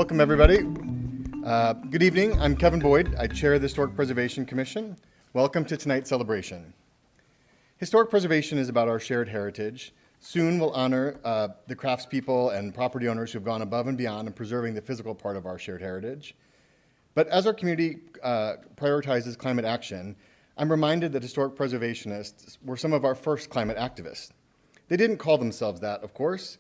Welcome, everybody. Good evening. I'm Kevin Boyd. I chair the Historic Preservation Commission. Welcome to tonight's celebration. Historic preservation is about our shared heritage. Soon we'll honor the craftspeople and property owners who have gone above and beyond in preserving the physical part of our shared heritage. But as our community prioritizes climate action, I'm reminded that historic preservationists were some of our first climate activists. They didn't call themselves that, of course,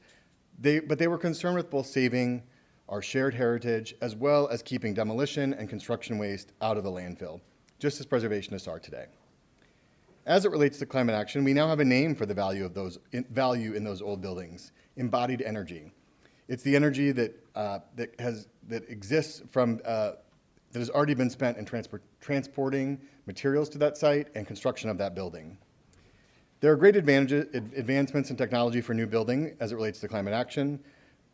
but they were concerned with both saving our shared heritage as well as keeping demolition and construction waste out of the landfill, just as preservationists are today. As it relates to climate action, we now have a name for the value in those old buildings: embodied energy. It's the energy that exists from that has already been spent in transporting materials to that site and construction of that building. There are great advancements in technology for new building as it relates to climate action,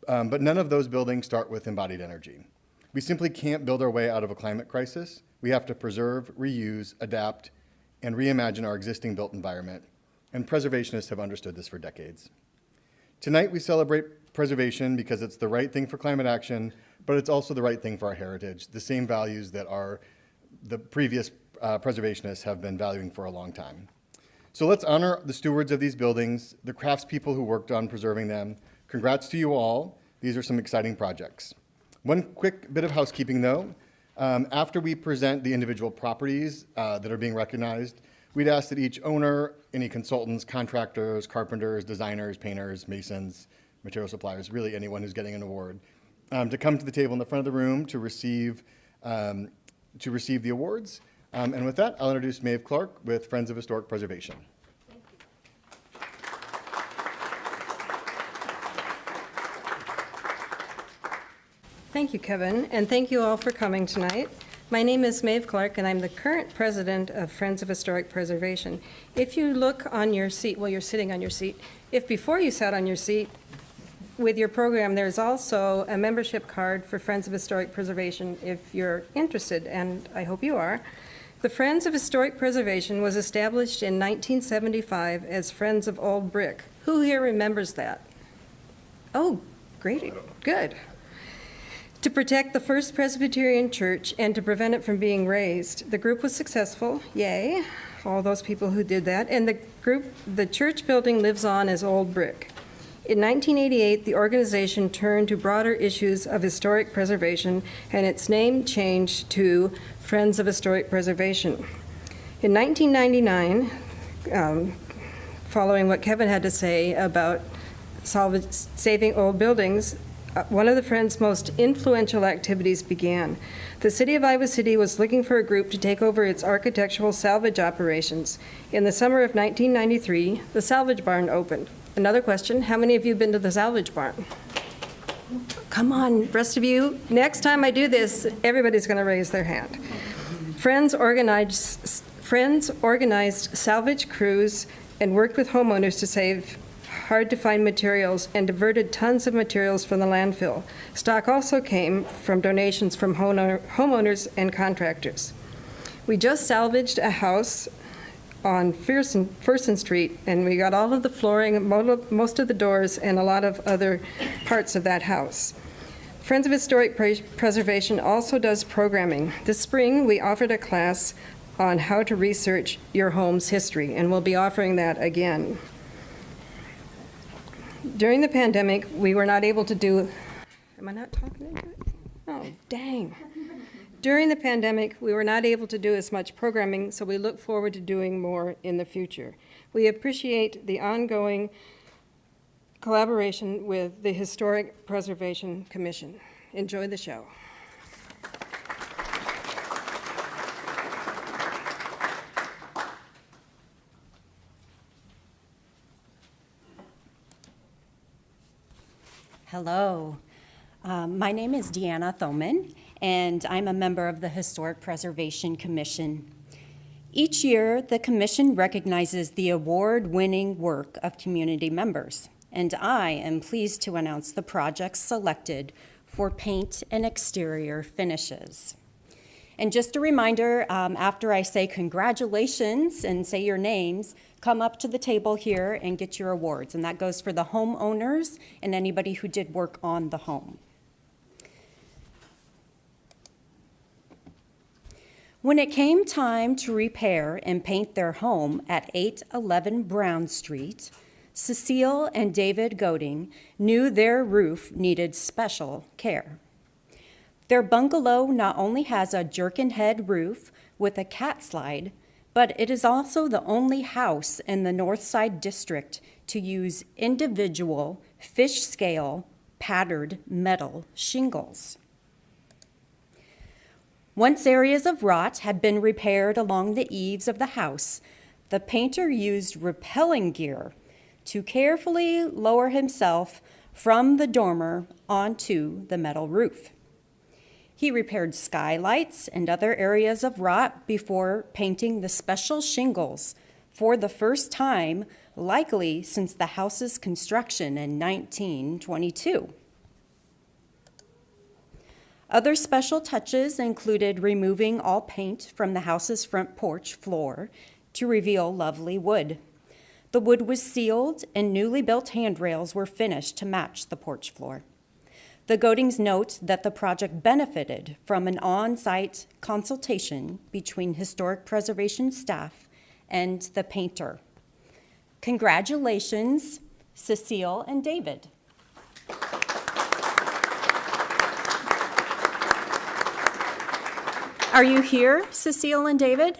but none of those buildings start with embodied energy. We simply can't build our way out of a climate crisis. We have to preserve, reuse, adapt, and reimagine our existing built environment, and preservationists have understood this for decades. Tonight we celebrate preservation because it's the right thing for climate action, but it's also the right thing for our heritage, the same values that the previous preservationists have been valuing for a long time. So let's honor the stewards of these buildings, the craftspeople who worked on preserving them. Congrats to you all. These are some exciting projects. One quick bit of housekeeping though. After we present the individual properties that are being recognized, we'd ask that each owner, any consultants, contractors, carpenters, designers, painters, masons, material suppliers, really anyone who's getting an award, to come to the table in the front of the room to receive the awards. And with that, I'll introduce Maeve Clark with Friends of Historic Preservation. Thank you, Kevin, and thank you all for coming tonight. My name is Maeve Clark, and I'm the current president of Friends of Historic Preservation. If you look on your seat, well, you're sitting on your seat. If before you sat on your seat with your program, there's also a membership card for Friends of Historic Preservation if you're interested, and I hope you are. The Friends of Historic Preservation was established in 1975 as Friends of Old Brick. Who here remembers that? Oh, great, good. To protect the First Presbyterian Church and to prevent it from being razed. The group was successful, yay, all those people who did that, and the church building lives on as Old Brick. In 1988, the organization turned to broader issues of historic preservation, and its name changed to Friends of Historic Preservation. In 1999, following what Kevin had to say about saving old buildings, one of the Friends' most influential activities began. The city of Iowa City was looking for a group to take over its architectural salvage operations. In the summer of 1993, the salvage barn opened. Another question, how many of you have been to the salvage barn? Come on, rest of you. Next time I do this, everybody's going to raise their hand. Friends organized salvage crews and worked with homeowners to save hard-to-find materials and diverted tons of materials from the landfill. Stock also came from donations from homeowners and contractors. We just salvaged a house on Fersen Street, and we got all of the flooring, most of the doors, and a lot of other parts of that house. Friends of Historic Preservation also does programming. This spring, we offered a class on how to research your home's history, and we'll be offering that again. During the pandemic, we were not able to do, am I not talking into it? Oh, dang. During the pandemic, we were not able to do as much programming, so we look forward to doing more in the future. We appreciate the ongoing collaboration with the Historic Preservation Commission. Enjoy the show. Hello, my name is Deanna Thoman, and I'm a member of the Historic Preservation Commission. Each year, the Commission recognizes the award-winning work of community members, and I am pleased to announce the projects selected for paint and exterior finishes. And just a reminder, after I say congratulations and say your names, come up to the table here and get your awards. And that goes for the homeowners and anybody who did work on the home. When it came time to repair and paint their home at 811 Brown Street, Cecile and David Goding knew their roof needed special care. Their bungalow not only has a jerkin head roof with a cat slide, but it is also the only house in the Northside District to use individual fish scale patterned metal shingles. Once areas of rot had been repaired along the eaves of the house, the painter used rappelling gear to carefully lower himself from the dormer onto the metal roof. He repaired skylights and other areas of rot before painting the special shingles for the first time, likely since the house's construction in 1922. Other special touches included removing all paint from the house's front porch floor to reveal lovely wood. The wood was sealed and newly built handrails were finished to match the porch floor. The Godings note that the project benefited from an on-site consultation between historic preservation staff and the painter. Congratulations, Cecile and David. Are you here, Cecile and David?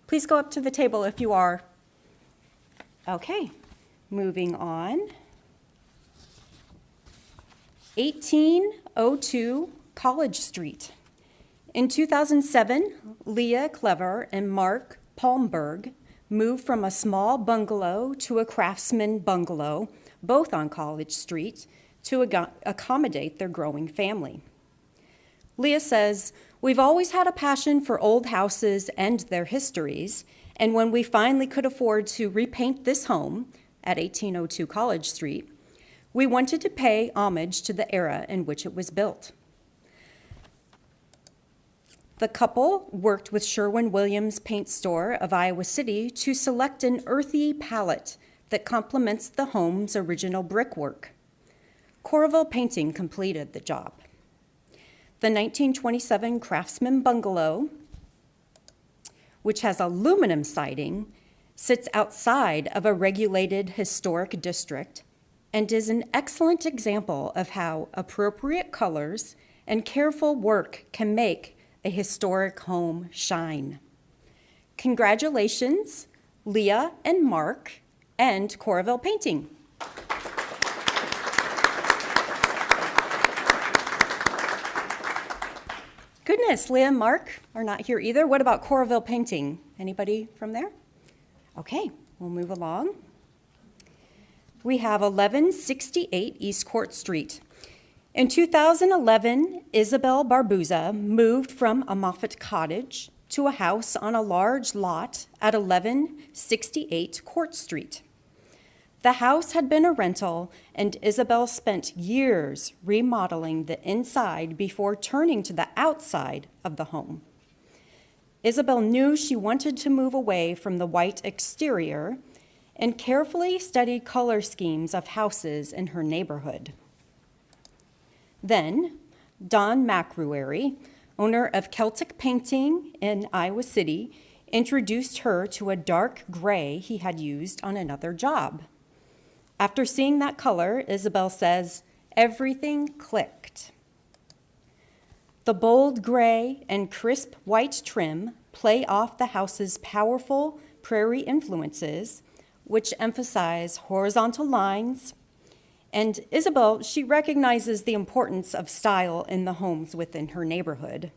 Please go up to the table if you are. Okay, moving on. 1802 College Street. In 2007, Leah Clever and Mark Palmberg moved from a small bungalow to a craftsman bungalow, both on College Street, to accommodate their growing family. Leah says, "We've always had a passion for old houses and their histories, and when we finally could afford to repaint this home at 1802 College Street, we wanted to pay homage to the era in which it was built." The couple worked with Sherwin-Williams Paint Store of Iowa City to select an earthy palette that complements the home's original brickwork. Corville Painting completed the job. The 1927 Craftsman Bungalow, which has aluminum siding, sits outside of a regulated historic district and is an excellent example of how appropriate colors and careful work can make a historic home shine. Congratulations, Leah and Mark and Corville Painting. Goodness, Leah and Mark are not here either. What about Corville Painting? Anybody from there? Okay, we'll move along. We have 1168 East Court Street. In 2011, Isabel Barbuza moved from a Moffett cottage to a house on a large lot at 1168 Court Street. The house had been a rental, and Isabel spent years remodeling the inside before turning to the outside of the home. Isabel knew she wanted to move away from the white exterior and carefully studied color schemes of houses in her neighborhood. Then, Don McRuary, owner of Celtic Painting in Iowa City, introduced her to a dark gray he had used on another job. After seeing that color, Isabel says, everything clicked. The bold gray and crisp white trim play off the house's powerful prairie influences, which emphasize horizontal lines. And Isabel, she recognizes the importance of style in the homes within her neighborhood.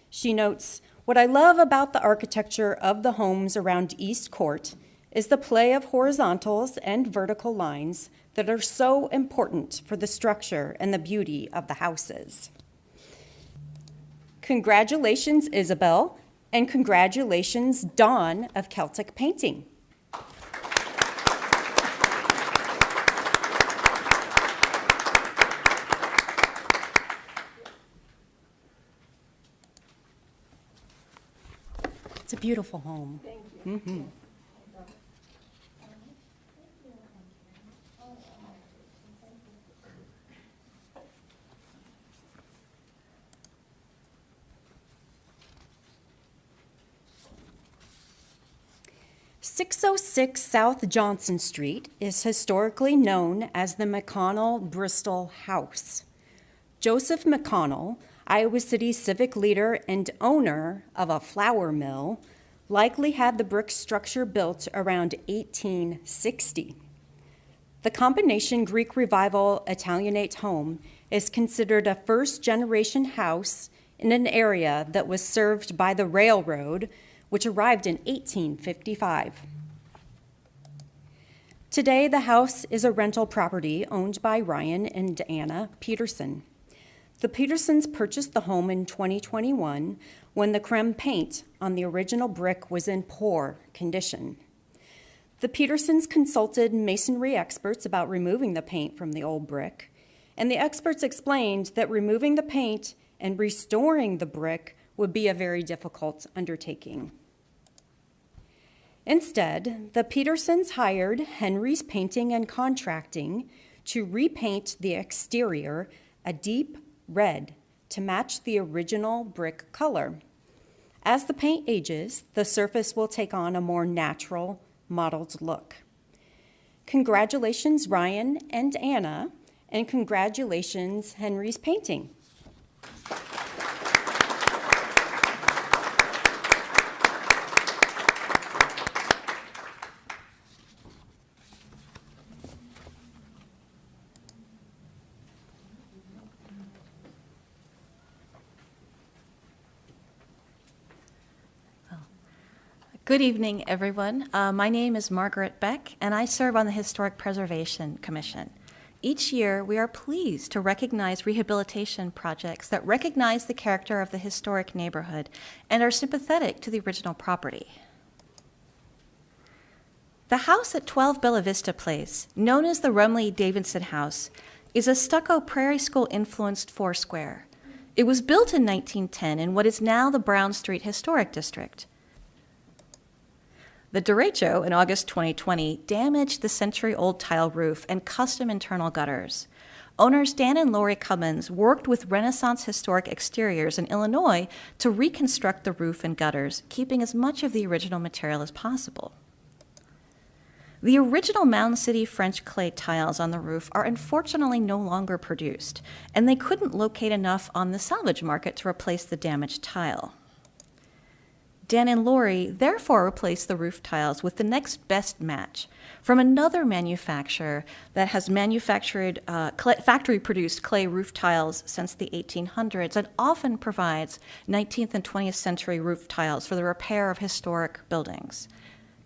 She notes, "What I love about the architecture of the homes around East Court is the play of horizontals and vertical lines that are so important for the structure and the beauty of the houses." Congratulations, Isabel, and congratulations, Dawn of Celtic Painting. It's a beautiful home. Thank you. Mm-hmm. 606 South Johnson Street is historically known as the McConnell Bristol House. Joseph McConnell, Iowa City civic leader and owner of a flour mill, likely had the brick structure built around 1860. The combination Greek Revival Italianate home is considered a first-generation house in an area that was served by the railroad, which arrived in 1855. Today, the house is a rental property owned by Ryan and Anna Peterson. The Petersons purchased the home in 2021 when the creme paint on the original brick was in poor condition. The Petersons consulted masonry experts about removing the paint from the old brick, and the experts explained that removing the paint and restoring the brick would be a very difficult undertaking. Instead, the Petersons hired Henry's Painting and Contracting to repaint the exterior a deep red to match the original brick color. As the paint ages, the surface will take on a more natural, mottled look. Congratulations, Ryan and Anna, and congratulations, Henry's Painting. Good evening, everyone. My name is Margaret Beck, and I serve on the Historic Preservation Commission. Each year, we are pleased to recognize rehabilitation projects that recognize the character of the historic neighborhood and are sympathetic to the original property. The house at 12 Bella Vista Place, known as the Rumley Davidson House, is a stucco Prairie School-influenced foursquare. It was built in 1910 in what is now the Brown Street Historic District. The derecho in August 2020 damaged the century-old tile roof and custom internal gutters. Owners Dan and Lori Cummins worked with Renaissance Historic Exteriors in Illinois to reconstruct the roof and gutters, keeping as much of the original material as possible. The original Mound City French clay tiles on the roof are unfortunately no longer produced, and they couldn't locate enough on the salvage market to replace the damaged tile. Dan and Lori therefore replaced the roof tiles with the next best match from another manufacturer that has manufactured factory-produced clay roof tiles since the 1800s and often provides 19th and 20th century roof tiles for the repair of historic buildings.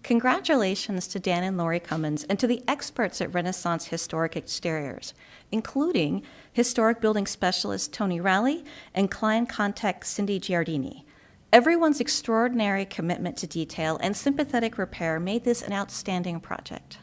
Congratulations to Dan and Lori Cummins and to the experts at Renaissance Historic Exteriors, including historic building specialist Tony Rowley and client contact Cindy Giardini. Everyone's extraordinary commitment to detail and sympathetic repair made this an outstanding project.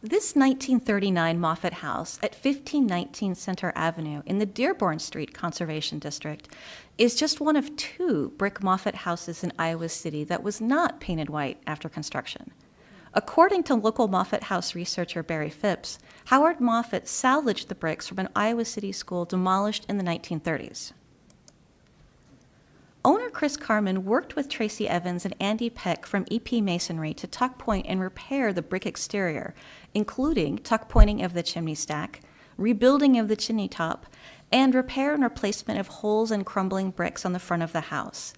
This 1939 Moffett House at 1519 Center Avenue in the Dearborn Street Conservation District is just one of two brick Moffett houses in Iowa City that was not painted white after construction. According to local Moffett House researcher Barry Phipps, Howard Moffett salvaged the bricks from an Iowa City school demolished in the 1930s. Owner Chris Carman worked with Tracy Evans and Andy Peck from EP Masonry to tuck point and repair the brick exterior, including tuck pointing of the chimney stack, rebuilding of the chimney top, and repair and replacement of holes and crumbling bricks on the front of the house.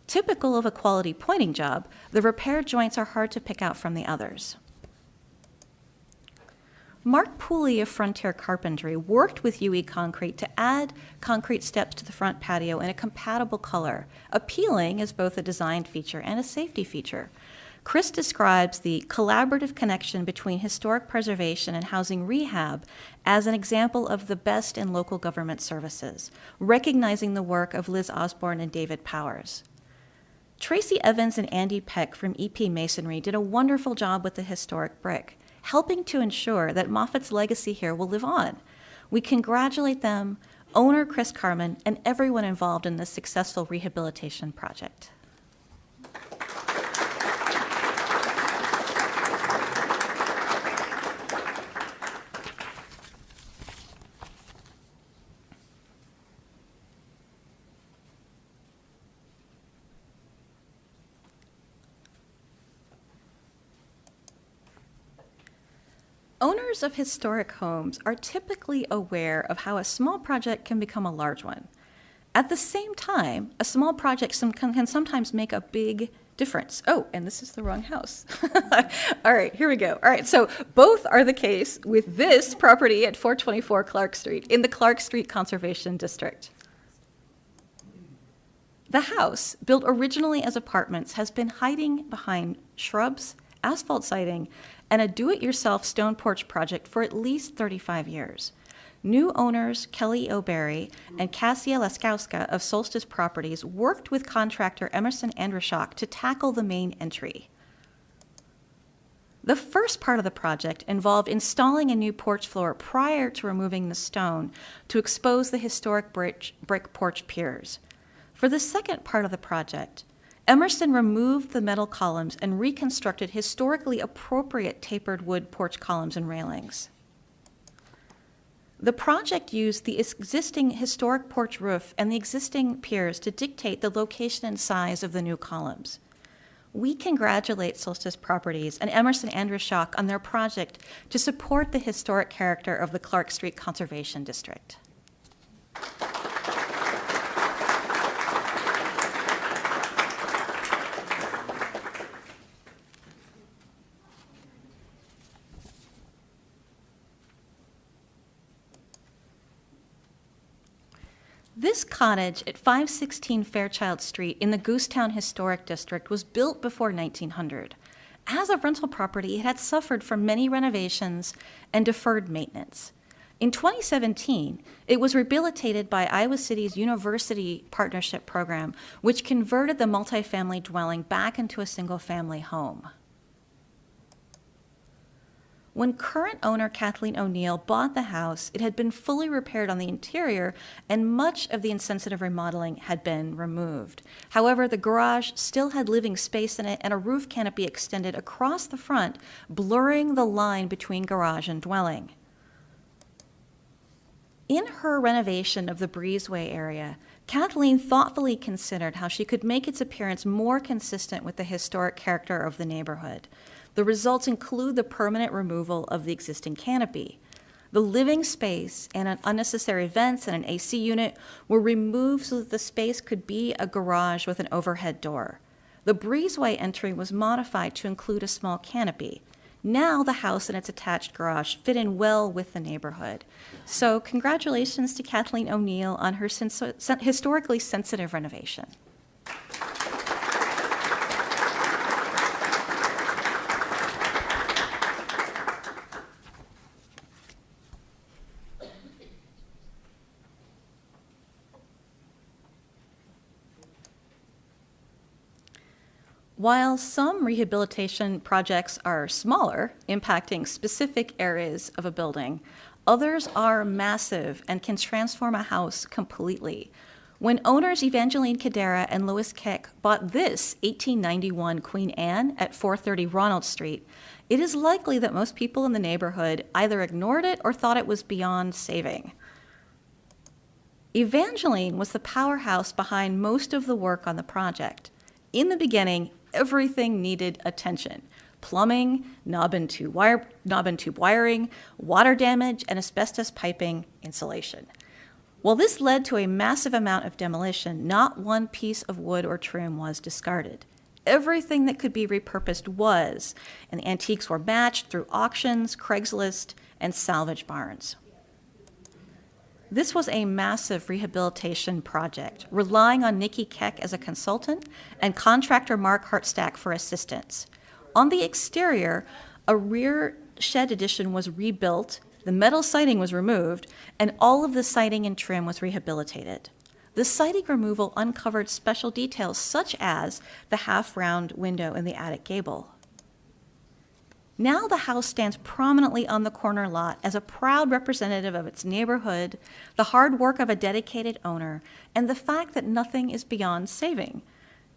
Typical of a quality pointing job, the repair joints are hard to pick out from the others. Mark Pooley of Frontier Carpentry worked with UE Concrete to add concrete steps to the front patio in a compatible color, appealing as both a design feature and a safety feature. Chris describes the collaborative connection between historic preservation and housing rehab as an example of the best in local government services, recognizing the work of Liz Osborne and David Powers. Tracy Evans and Andy Peck from EP Masonry did a wonderful job with the historic brick, helping to ensure that Moffat's legacy here will live on. We congratulate them, owner Chris Carman, and everyone involved in this successful rehabilitation project. Owners of historic homes are typically aware of how a small project can become a large one. At the same time, a small project can sometimes make a big difference. Oh, and this is the wrong house. All right, here we go. All right, so both are the case with this property at 424 Clark Street in the Clark Street Conservation District. The house, built originally as apartments, has been hiding behind shrubs, asphalt siding, and a do-it-yourself stone porch project for at least 35 years. New owners Kelly O'Barry and Cassia Laskowska of Solstice Properties worked with contractor Emerson Andrushak to tackle the main entry. The first part of the project involved installing a new porch floor prior to removing the stone to expose the historic brick porch piers. For the second part of the project, Emerson removed the metal columns and reconstructed historically appropriate tapered wood porch columns and railings. The project used the existing historic porch roof and the existing piers to dictate the location and size of the new columns. We congratulate Solstice Properties and Emerson Andrushak on their project to support the historic character of the Clark Street Conservation District. This cottage at 516 Fairchild Street in the Goosetown Historic District was built before 1900. As a rental property, it had suffered from many renovations and deferred maintenance. In 2017, it was rehabilitated by Iowa City's University Partnership Program, which converted the multifamily dwelling back into a single-family home. When current owner Kathleen O'Neill bought the house, it had been fully repaired on the interior and much of the insensitive remodeling had been removed. However, the garage still had living space in it and a roof canopy extended across the front, blurring the line between garage and dwelling. In her renovation of the breezeway area, Kathleen thoughtfully considered how she could make its appearance more consistent with the historic character of the neighborhood. The results include the permanent removal of the existing canopy. The living space and unnecessary vents and an AC unit were removed so that the space could be a garage with an overhead door. The breezeway entry was modified to include a small canopy. Now the house and its attached garage fit in well with the neighborhood. So congratulations to Kathleen O'Neill on her historically sensitive renovation. While some rehabilitation projects are smaller, impacting specific areas of a building, others are massive and can transform a house completely. When owners Evangeline Cadera and Louis Keck bought this 1891 Queen Anne at 430 Ronald Street, it is likely that most people in the neighborhood either ignored it or thought it was beyond saving. Evangeline was the powerhouse behind most of the work on the project. In the beginning, everything needed attention: plumbing, knob and tube wiring, water damage, and asbestos piping insulation. While this led to a massive amount of demolition, not one piece of wood or trim was discarded. Everything that could be repurposed was, and the antiques were matched through auctions, Craigslist, and salvage barns. This was a massive rehabilitation project, relying on Nikki Keck as a consultant and contractor Mark Hartstack for assistance. On the exterior, a rear shed addition was rebuilt, the metal siding was removed, and all of the siding and trim was rehabilitated. The siding removal uncovered special details such as the half-round window in the attic gable. Now the house stands prominently on the corner lot as a proud representative of its neighborhood, the hard work of a dedicated owner, and the fact that nothing is beyond saving.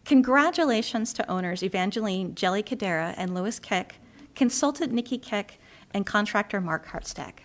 Congratulations to owners Evangeline Jelly Cadera and Louis Keck, consultant Nikki Keck, and contractor Mark Hartstack.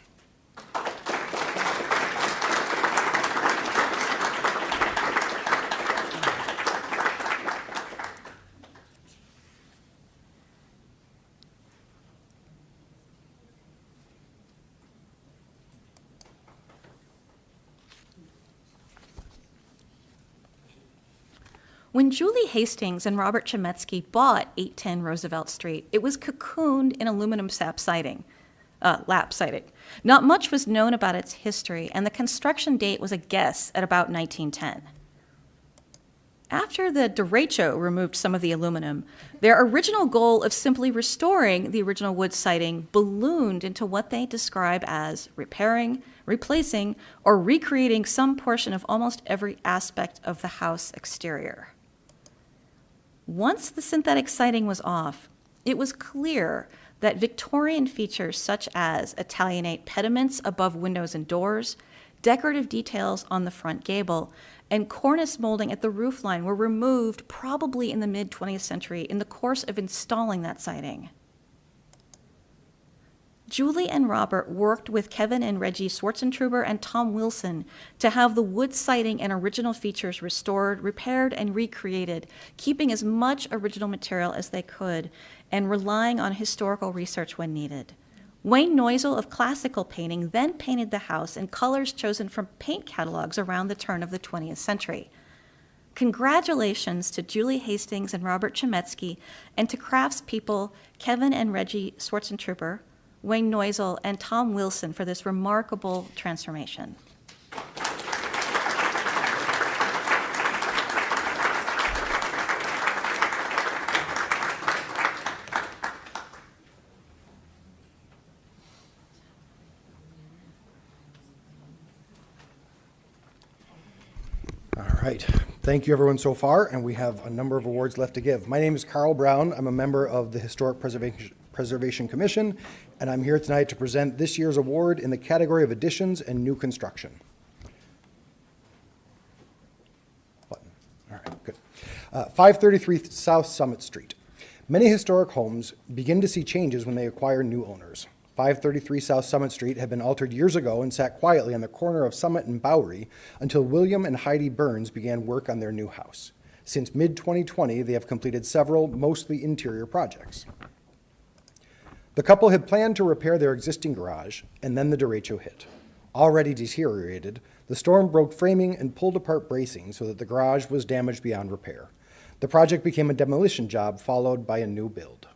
When Julie Hastings and Robert Chemetsky bought 810 Roosevelt Street, it was cocooned in aluminum lap siding. Not much was known about its history, and the construction date was a guess at about 1910. After the derecho removed some of the aluminum, their original goal of simply restoring the original wood siding ballooned into what they describe as repairing, replacing, or recreating some portion of almost every aspect of the house exterior. Once the synthetic siding was off, it was clear that Victorian features such as Italianate pediments above windows and doors, decorative details on the front gable, and cornice molding at the roofline were removed probably in the mid-20th century in the course of installing that siding. Julie and Robert worked with Kevin and Reggie Schwarzentruber and Tom Wilson to have the wood siding and original features restored, repaired, and recreated, keeping as much original material as they could and relying on historical research when needed. Wayne Neusel of Classical Painting then painted the house in colors chosen from paint catalogs around the turn of the 20th century. Congratulations to Julie Hastings and Robert Chemetsky, and to craftspeople Kevin and Reggie Schwarzentruber, Wayne Neusel, and Tom Wilson for this remarkable transformation. All right. Thank you, everyone, so far, and we have a number of awards left to give. My name is Carl Brown. I'm a member of the Historic Preservation Commission, and I'm here tonight to present this year's award in the category of additions and new construction. Button. All right, good. 533 South Summit Street. Many historic homes begin to see changes when they acquire new owners. 533 South Summit Street had been altered years ago and sat quietly on the corner of Summit and Bowery until William and Heidi Burns began work on their new house. Since mid-2020, they have completed several, mostly interior projects. The couple had planned to repair their existing garage, and then the derecho hit. Already deteriorated, the storm broke framing and pulled apart bracing so that the garage was damaged beyond repair. The project became a demolition job followed by a new build.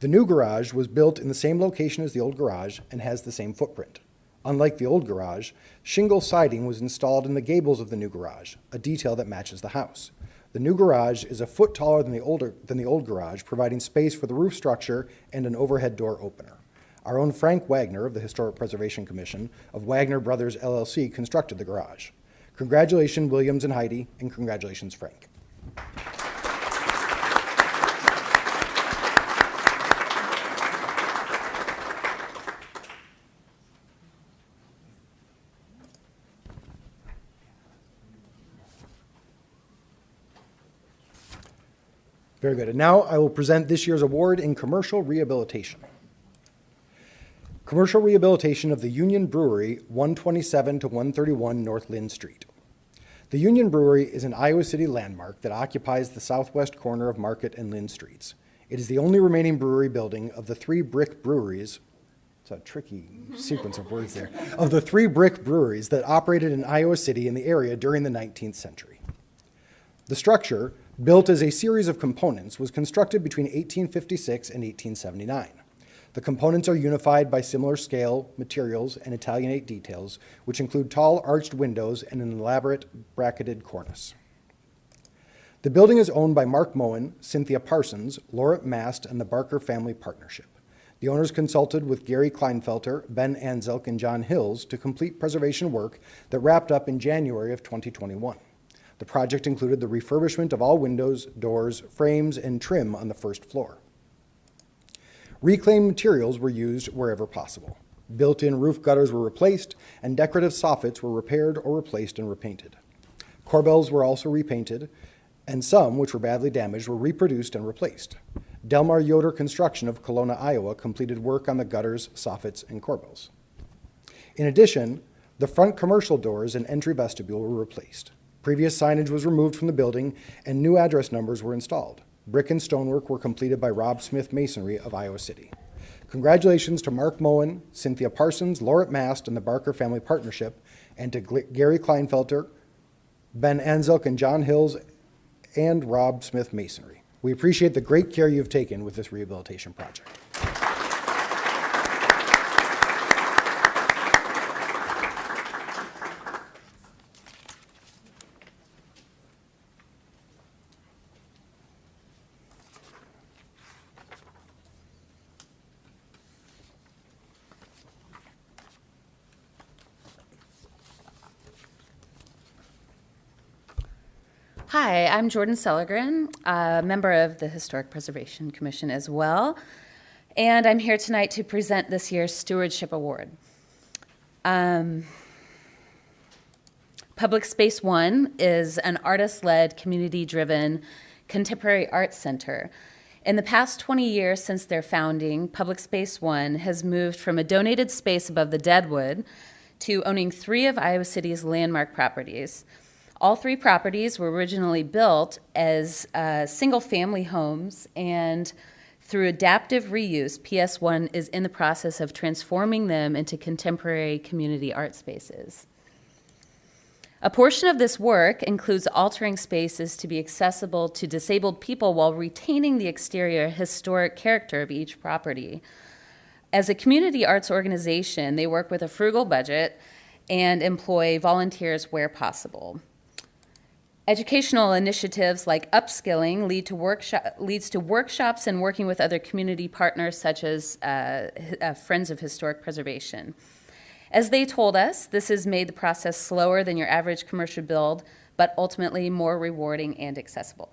The new garage was built in the same location as the old garage and has the same footprint. Unlike the old garage, shingle siding was installed in the gables of the new garage, a detail that matches the house. The new garage is a foot taller than the old garage, providing space for the roof structure and an overhead door opener. Our own Frank Wagner of the Historic Preservation Commission of Wagner Brothers LLC constructed the garage. Congratulations, Williams and Heidi, and congratulations, Frank. Very good. And now I will present this year's award in commercial rehabilitation. Commercial rehabilitation of the Union Brewery, 127 to 131 North Lynn Street. The Union Brewery is an Iowa City landmark that occupies the southwest corner of Market and Lynn Streets. It is the only remaining brewery building of the three brick breweries. It's a tricky sequence of words there. Of the three brick breweries that operated in Iowa City and the area during the 19th century. The structure, built as a series of components, was constructed between 1856 and 1879. The components are unified by similar scale, materials, and Italianate details, which include tall arched windows and an elaborate bracketed cornice. The building is owned by Mark Moen, Cynthia Parsons, Laura Mast, and the Barker Family Partnership. The owners consulted with Gary Kleinfelter, Ben Anzelk, and John Hills to complete preservation work that wrapped up in January of 2021. The project included the refurbishment of all windows, doors, frames, and trim on the first floor. Reclaimed materials were used wherever possible. Built-in roof gutters were replaced, and decorative soffits were repaired or replaced and repainted. Corbels were also repainted, and some, which were badly damaged, were reproduced and replaced. Delmar Yoder Construction of Kelowna, Iowa, completed work on the gutters, soffits, and corbels. In addition, the front commercial doors and entry vestibule were replaced. Previous signage was removed from the building, and new address numbers were installed. Brick and stonework were completed by Rob Smith Masonry of Iowa City. Congratulations to Mark Moen, Cynthia Parsons, Lauret Mast, and the Barker Family Partnership, and to Gary Kleinfelter, Ben Anzelk, and John Hills, and Rob Smith Masonry. We appreciate the great care you've taken with this rehabilitation project. Hi, I'm Jordan Sellergren, a member of the Historic Preservation Commission as well, and I'm here tonight to present this year's Stewardship Award. Public Space One is an artist-led, community-driven contemporary arts center. In the past 20 years since their founding, Public Space One has moved from a donated space above the Deadwood to owning 3 of Iowa City's landmark properties. All 3 properties were originally built as single-family homes, and through adaptive reuse, PS1 is in the process of transforming them into contemporary community art spaces. A portion of this work includes altering spaces to be accessible to disabled people while retaining the exterior historic character of each property. As a community arts organization, they work with a frugal budget and employ volunteers where possible. Educational initiatives like upskilling leads to workshops and working with other community partners such as Friends of Historic Preservation. As they told us, this has made the process slower than your average commercial build, but ultimately more rewarding and accessible.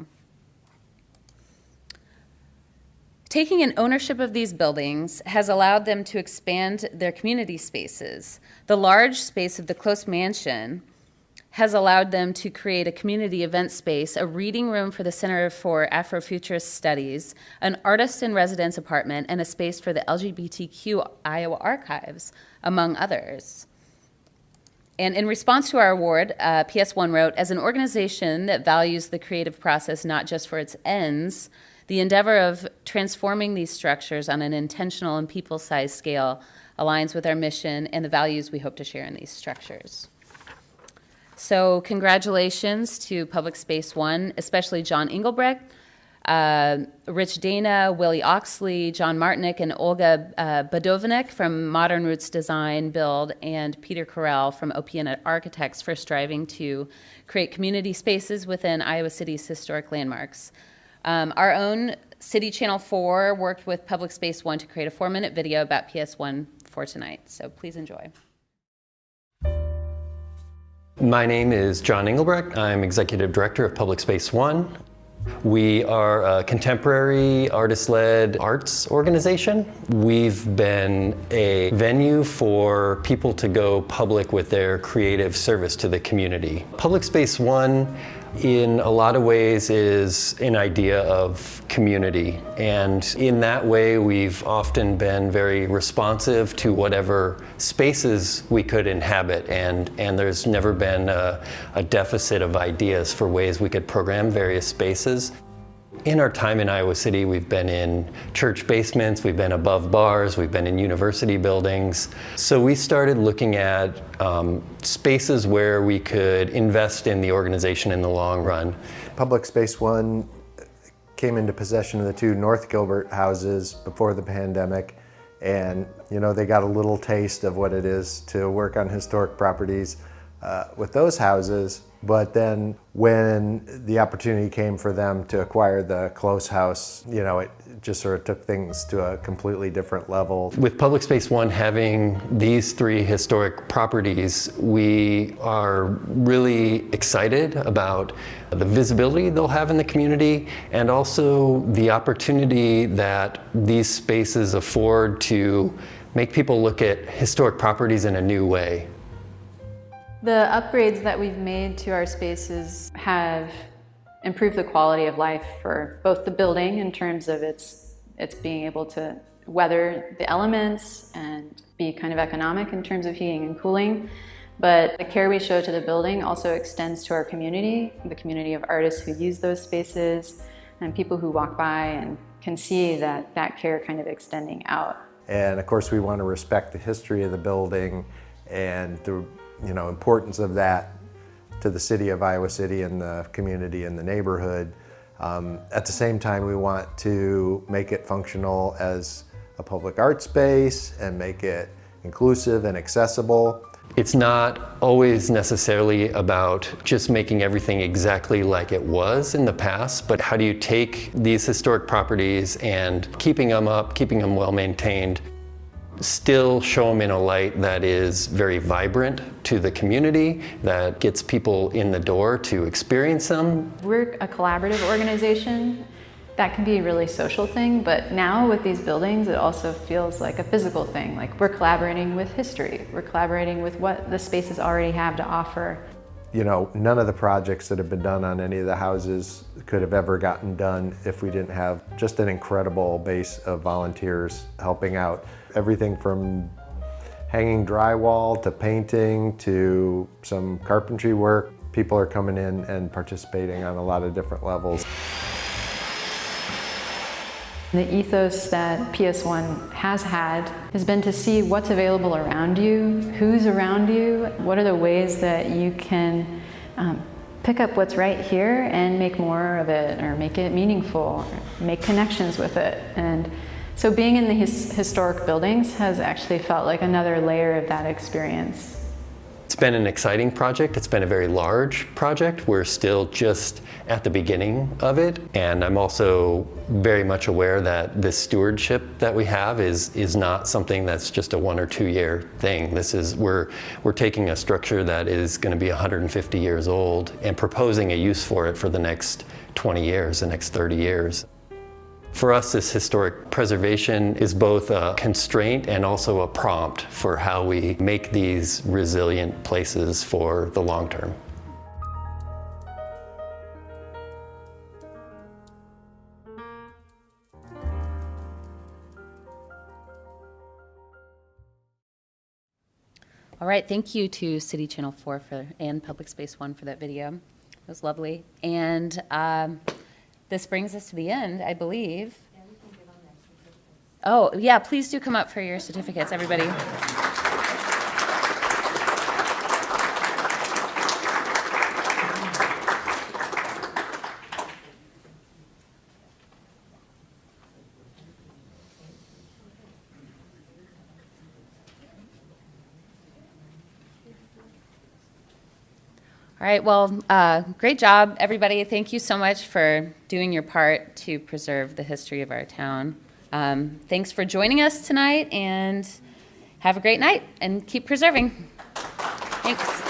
Taking an ownership of these buildings has allowed them to expand their community spaces. The large space of the Close Mansion has allowed them to create a community event space, a reading room for the Center for Afrofuturist Studies, an artist-in-residence apartment, and a space for the LGBTQ Iowa Archives, among others. And in response to our award, PS1 wrote, "As an organization that values the creative process not just for its ends, the endeavor of transforming these structures on an intentional and people-sized scale aligns with our mission and the values we hope to share in these structures." So congratulations to Public Space One, especially John Engelbrecht, Rich Dana, Willie Oxley, John Martinick, and Olga Badovnik from Modern Roots Design Build, and Peter Correll from OPN Architects for striving to create community spaces within Iowa City's historic landmarks. Our own City Channel 4 worked with Public Space One to create a 4-minute video about PS1 for tonight, so please enjoy. My name is John Engelbrecht. I'm Executive Director of Public Space One. We are a contemporary artist-led arts organization. We've been a venue for people to go public with their creative service to the community. Public Space One, in a lot of ways, is an idea of community. And in that way, we've often been very responsive to whatever spaces we could inhabit. And there's never been a deficit of ideas for ways we could program various spaces. In our time in Iowa City, we've been in church basements, we've been above bars, we've been in university buildings. So we started looking at spaces where we could invest in the organization in the long run. Public Space One came into possession of the 2 North Gilbert houses before the pandemic, and they got a little taste of what it is to work on historic properties with those houses. But then when the opportunity came for them to acquire the Close House, you know, it just sort of took things to a completely different level. With Public Space One having these 3 historic properties, we are really excited about the visibility they'll have in the community and also the opportunity that these spaces afford to make people look at historic properties in a new way. The upgrades that we've made to our spaces have improved the quality of life for both the building in terms of its being able to weather the elements and be kind of economic in terms of heating and cooling. But the care we show to the building also extends to our community, the community of artists who use those spaces and people who walk by and can see that care kind of extending out. And of course we want to respect the history of the building and the importance of that to the city of Iowa City and the community and the neighborhood. At the same time, we want to make it functional as a public art space and make it inclusive and accessible. It's not always necessarily about just making everything exactly like it was in the past, but how do you take these historic properties and keeping them up, keeping them well maintained, still show them in a light that is very vibrant to the community, that gets people in the door to experience them. We're a collaborative organization. That can be a really social thing, but now with these buildings, it also feels like a physical thing. Like we're collaborating with history. We're collaborating with what the spaces already have to offer. You know, none of the projects that have been done on any of the houses could have ever gotten done if we didn't have just an incredible base of volunteers helping out. Everything from hanging drywall to painting to some carpentry work. People are coming in and participating on a lot of different levels. The ethos that PS1 has had has been to see what's available around you, who's around you, what are the ways that you can pick up what's right here and make more of it, or make it meaningful, or make connections with it. And so being in the historic buildings has actually felt like another layer of that experience. It's been an exciting project. It's been a very large project. We're still just at the beginning of it. And I'm also very much aware that this stewardship that we have is not something that's just a 1 or 2 year thing. We're taking a structure that is going to be 150 years old and proposing a use for it for the next 20 years, the next 30 years. For us, this historic preservation is both a constraint and also a prompt for how we make these resilient places for the long term. All right, thank you to City Channel 4 and Public Space One for that video. It was lovely. And this brings us to the end, I believe. Yeah, we can give on their certificates. Oh, yeah, please do come up for your certificates, everybody. All right, well, great job, everybody. Thank you so much for doing your part to preserve the history of our town. Thanks for joining us tonight, and have a great night, and keep preserving. Thanks.